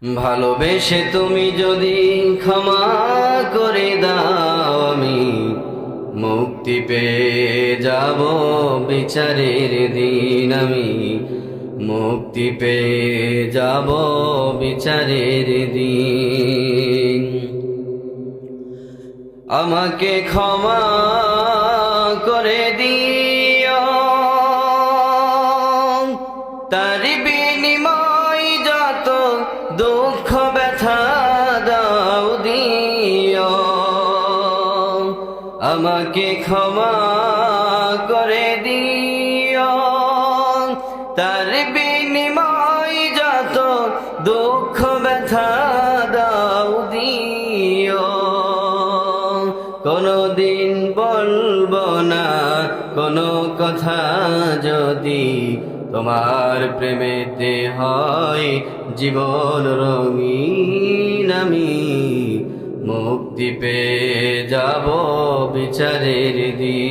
ভালোবেসে তুমি যদি ক্ষমা করে দাও, আমি মুক্তি পেয়ে যাব বিচারের দিন। আমি মুক্তি পেয়ে যাব বিচারের দিন। আমাকে ক্ষমা করে দিও, তার বিনিময় যত দুঃখ ব্যথা দাও দিও। আমাকে ক্ষমা করে দিও, তার বিনিময় যত দুঃখ ব্যথা দাও দিও। কোনদিন বলবো না কোনো কথা যদি তোমার প্রেমেতে হয় জীবন রঙিন। আমি মুক্তি পেয়ে যাব বিচারের দিন।